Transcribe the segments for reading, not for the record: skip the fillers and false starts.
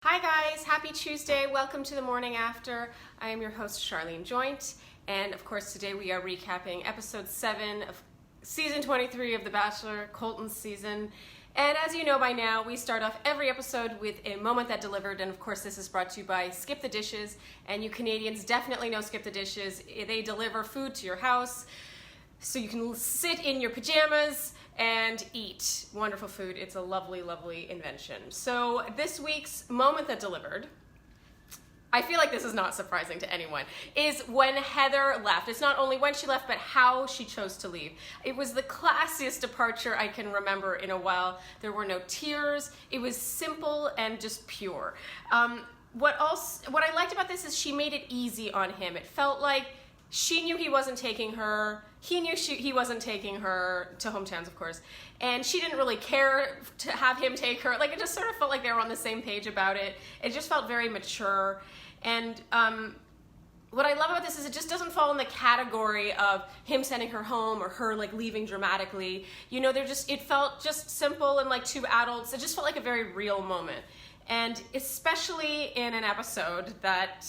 Hi guys, happy Tuesday. Welcome to the morning after. I am your host Sharleen Joynt, and of course today we are recapping episode 7 of season 23 of The Bachelor, Colton's season. And as you know by now, we start off every episode with a moment that delivered, and of course this is brought to you by Skip the Dishes, and you Canadians definitely know Skip the Dishes. They deliver food to your house so you can sit in your pajamas and eat wonderful food. It's a lovely, lovely invention. So this week's moment that delivered, I feel like this is not surprising to anyone, is when Heather left. It's not only when she left, but how she chose to leave. It was the classiest departure I can remember in a while. There were no tears. It was simple and just pure. What I liked about this is she made it easy on him. It felt like she knew he wasn't taking her. He knew he wasn't taking her to hometowns, of course, and she didn't really care to have him take her. Like, it just sort of felt like they were on the same page about it. It just felt very mature. And what I love about this is it just doesn't fall in the category of him sending her home or her like leaving dramatically. You know, it felt just simple and like two adults. It just felt like a very real moment. And especially in an episode that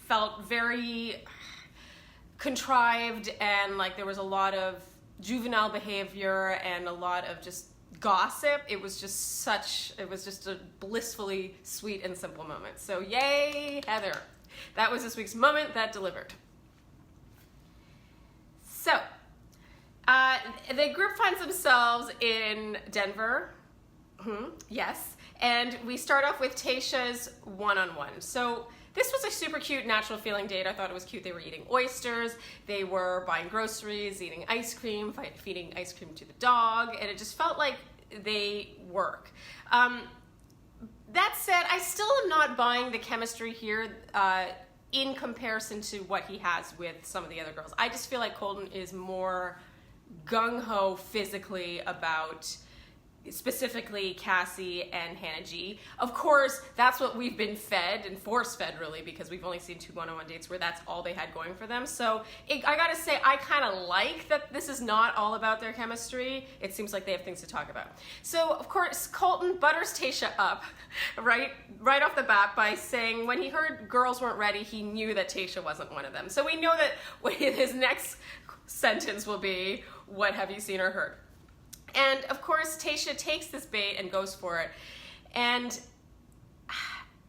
felt very contrived and like there was a lot of juvenile behavior and a lot of just gossip. It was just a blissfully sweet and simple moment. So yay, Heather. That was this week's moment that delivered. So, the group finds themselves in Denver. Yes. And we start off with Tayshia's one-on-one. So this was a super cute natural feeling date. I thought it was cute. They were eating oysters, they were buying groceries, eating ice cream, feeding ice cream to the dog, and it just felt like they work. That said, I still am not buying the chemistry here in comparison to what he has with some of the other girls. I just feel like Colton is more gung-ho physically about specifically Cassie and Hannah G. Of course, that's what we've been fed and force-fed really, because we've only seen 2 one-on-one dates where that's all they had going for them. So I gotta say, I kind of like that this is not all about their chemistry. It seems like they have things to talk about. So of course, Colton butters Tayshia up right off the bat by saying when he heard girls weren't ready, he knew that Tayshia wasn't one of them. So we know that his next sentence will be, "What have you seen or heard?" And of course, Tayshia takes this bait and goes for it. And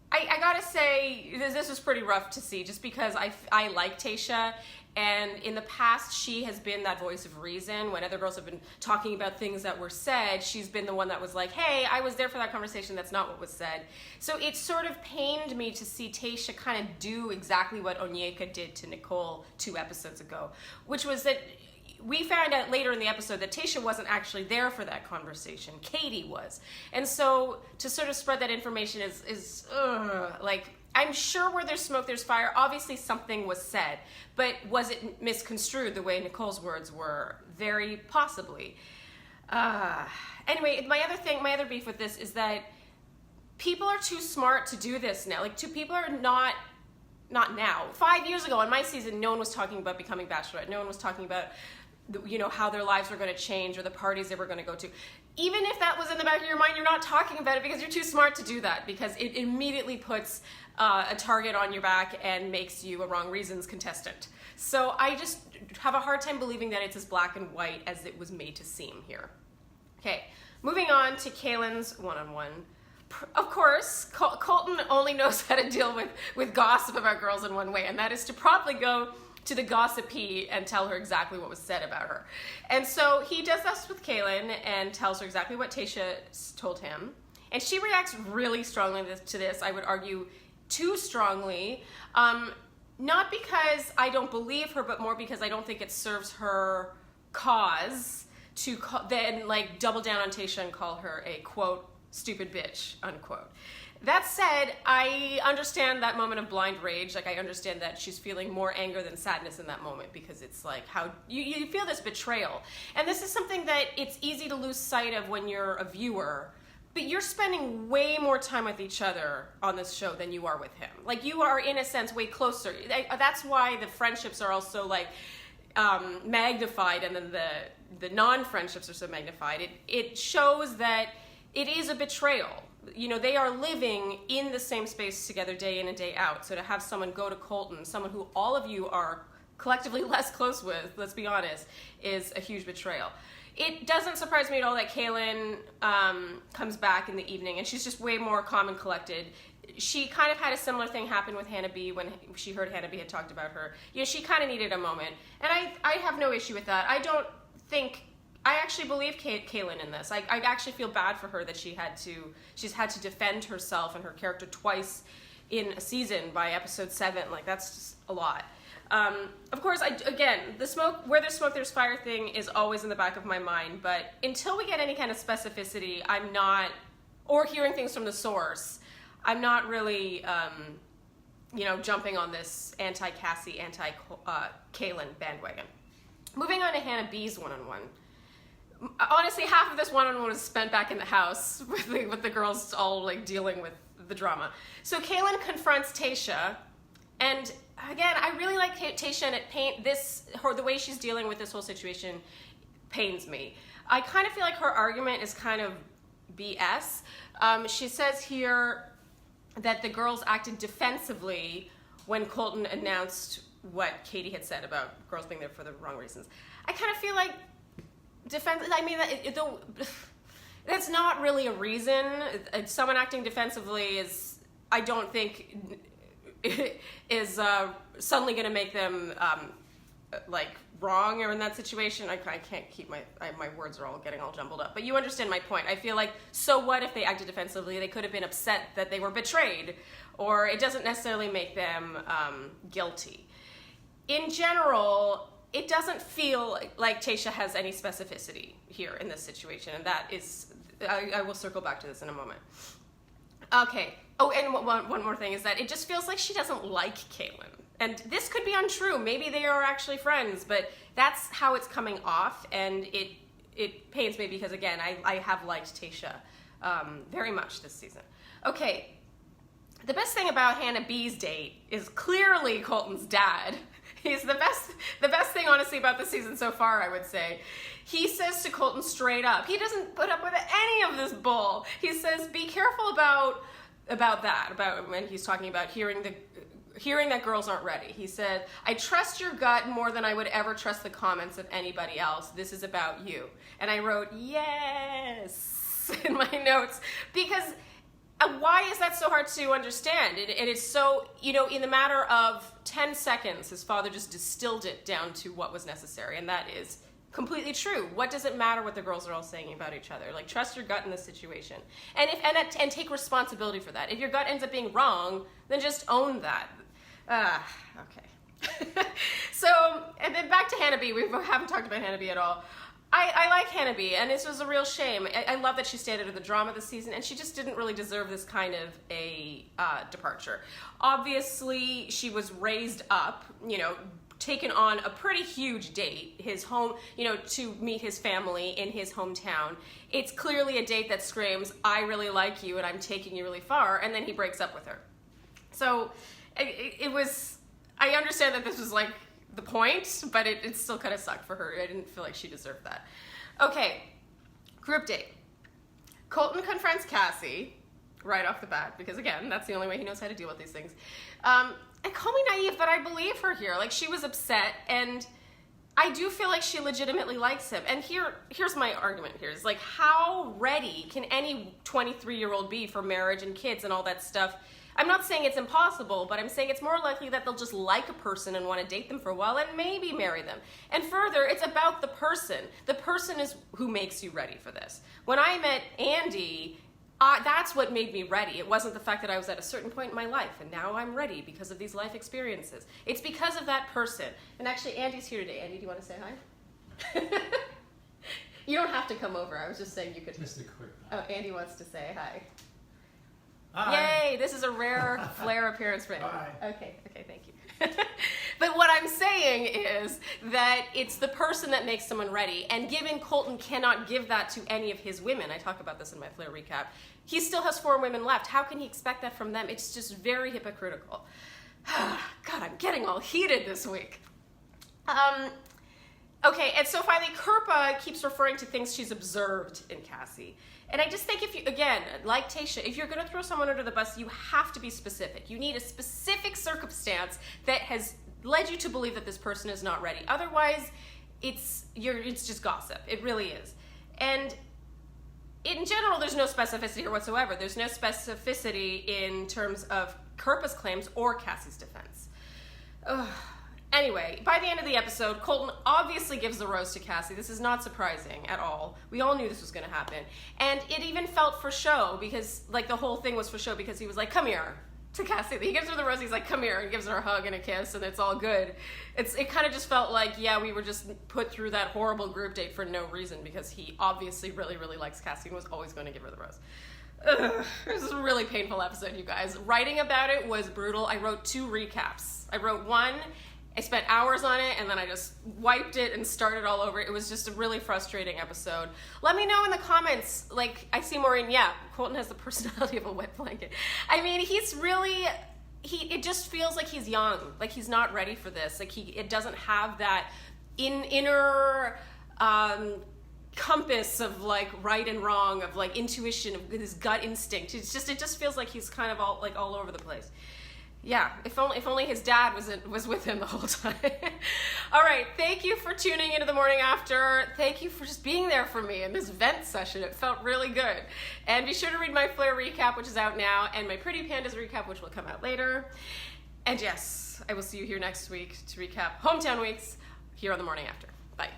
I gotta say, this was pretty rough to see, just because I like Tayshia. And in the past, she has been that voice of reason. When other girls have been talking about things that were said, she's been the one that was like, hey, I was there for that conversation, that's not what was said. So it sort of pained me to see Tayshia kind of do exactly what Onyeka did to Nicole 2 episodes ago, which was that we found out later in the episode that Tayshia wasn't actually there for that conversation. Katie was. And so to sort of spread that information is like, I'm sure where there's smoke, there's fire. Obviously something was said, but was it misconstrued the way Nicole's words were? Very possibly. Anyway, my other beef with this is that people are too smart to do this now. Like, people are not now. 5 years ago on my season, no one was talking about becoming Bachelorette. No one was talking about how their lives were going to change or the parties they were going to go to. Even if that was in the back of your mind, you're not talking about it because you're too smart to do that, because it immediately puts a target on your back and makes you a wrong reasons contestant. So I just have a hard time believing that it's as black and white as it was made to seem here. Okay, moving on to Kailyn's one-on-one. Of course, Colton only knows how to deal with gossip about girls in one way, and that is to probably go to the gossipy and tell her exactly what was said about her. And so he does this with Kailyn and tells her exactly what Tayshia told him. And she reacts really strongly to this, I would argue too strongly. Not because I don't believe her, but more because I don't think it serves her cause to then like double down on Tayshia and call her a, quote, stupid bitch, unquote. That said, I understand that moment of blind rage. Like, I understand that she's feeling more anger than sadness in that moment, because it's like how you feel this betrayal. And this is something that it's easy to lose sight of when you're a viewer, but you're spending way more time with each other on this show than you are with him. Like, you are, in a sense, way closer. That's why the friendships are also like magnified, and then the non-friendships are so magnified. It shows that it is a betrayal. they are living in the same space together day in and day out. So to have someone go to Colton, someone who all of you are collectively less close with, let's be honest, is a huge betrayal. It doesn't surprise me at all that Kailyn comes back in the evening, and she's just way more calm and collected. She kind of had a similar thing happen with Hannah B when she heard Hannah B had talked about her. She kind of needed a moment, and I have no issue with that. I actually believe Kailyn in this. I actually feel bad for her that she's had to defend herself and her character twice in a season by episode 7. Like, that's just a lot. Of course, the smoke, where there's smoke, there's fire thing is always in the back of my mind, but until we get any kind of specificity, or hearing things from the source, I'm not really, jumping on this anti-Cassie, anti-Kailyn bandwagon. Moving on to Hannah B's one-on-one. Honestly, half of this one-on-one was spent back in the house with the girls all like dealing with the drama. So Kailyn confronts Tayshia, and again, I really like Tayshia, and the way she's dealing with this whole situation pains me. I kind of feel like her argument is kind of BS. She says here that the girls acted defensively when Colton announced what Katie had said about girls being there for the wrong reasons. I kind of feel like that's not really a reason. Someone acting defensively I don't think, is suddenly going to make them wrong or in that situation. I can't keep my words are all getting all jumbled up. But you understand my point. I feel like, so what if they acted defensively? They could have been upset that they were betrayed, or it doesn't necessarily make them guilty. In general, it doesn't feel like Tayshia has any specificity here in this situation, and that is, I will circle back to this in a moment. Okay. Oh, and one more thing is that it just feels like she doesn't like Kailyn. And this could be untrue. Maybe they are actually friends, but that's how it's coming off, and it pains me because, again, I have liked Tayshia very much this season. Okay. The best thing about Hannah B's date is clearly Colton's dad. He's the best thing, honestly, about the season so far, I would say. He says to Colton straight up, he doesn't put up with any of this bull. He says, be careful about when he's talking about hearing that girls aren't ready. He said, I trust your gut more than I would ever trust the comments of anybody else. This is about you. And I wrote, yes, in my notes, because why is that so hard to understand? It is so, in the matter of 10 seconds, his father just distilled it down to what was necessary, and that is completely true. What does it matter what the girls are all saying about each other? Like, trust your gut in this situation, and take responsibility for that. If your gut ends up being wrong, then just own that. Okay. So, and then back to Hannah B. We haven't talked about Hannah B at all. I like Hannah B, and this was a real shame. I love that she stayed out of the drama this season, and she just didn't really deserve this kind of a departure. Obviously, she was raised up, taken on a pretty huge date, his home, to meet his family in his hometown. It's clearly a date that screams, I really like you, and I'm taking you really far, and then he breaks up with her. So, I understand that this was like the point, but it still kind of sucked for her. I didn't feel like she deserved that. Okay, group date. Colton confronts Cassie right off the bat, because again, that's the only way he knows how to deal with these things. And call me naive, but I believe her here. Like, she was upset, and I do feel like she legitimately likes him. And here's my argument here. Is like, how ready can any 23-year-old be for marriage and kids and all that stuff? I'm not saying it's impossible, but I'm saying it's more likely that they'll just like a person and want to date them for a while and maybe marry them. And further, it's about the person. The person is who makes you ready for this. When I met Andy, that's what made me ready. It wasn't the fact that I was at a certain point in my life and now I'm ready because of these life experiences. It's because of that person. And actually, Andy's here today. Andy, do you want to say hi? You don't have to come over. I was just saying you could. Just a quick. Oh, Andy wants to say hi. Hi. Yay, this is a rare Flair appearance for him. Hi. Okay, thank you. But what I'm saying is that it's the person that makes someone ready, and given Colton cannot give that to any of his women, I talk about this in my Flair recap, he still has 4 women left. How can he expect that from them? It's just very hypocritical. God, I'm getting all heated this week. Okay, and so finally, Kirpa keeps referring to things she's observed in Cassie. And I just think if you, again, like Tayshia, if you're going to throw someone under the bus, you have to be specific. You need a specific circumstance that has led you to believe that this person is not ready. Otherwise, it's just gossip. It really is. And in general, there's no specificity here whatsoever. There's no specificity in terms of Kirpa's claims or Cassie's defense. Ugh. Anyway, by the end of the episode, Colton obviously gives the rose to Cassie. This is not surprising at all. We all knew this was going to happen. And it even felt for show because, like, the whole thing was for show because he was like, come here, to Cassie. He gives her the rose, he's like, come here, and gives her a hug and a kiss, and it's all good. It kind of just felt like, yeah, we were just put through that horrible group date for no reason because he obviously really, really likes Cassie and was always going to give her the rose. Ugh, this is a really painful episode, you guys. Writing about it was brutal. I wrote 2 recaps. I wrote one, I spent hours on it, and then I just wiped it and started all over. It was just a really frustrating episode. Let me know in the comments. Like, I see Maureen, yeah, Colton has the personality of a wet blanket. I mean, he's really, it just feels like he's young. Like, he's not ready for this. Like, it doesn't have that inner compass of, like, right and wrong, of, like, intuition, of his gut instinct. It just feels like he's kind of all over the place. Yeah, if only his dad was with him the whole time. All right, thank you for tuning into the morning after. Thank you for just being there for me in this vent session. It felt really good. And be sure to read my Flair recap, which is out now, and my Pretty Pandas recap, which will come out later. And yes, I will see you here next week to recap Hometown Weeks here on the morning after.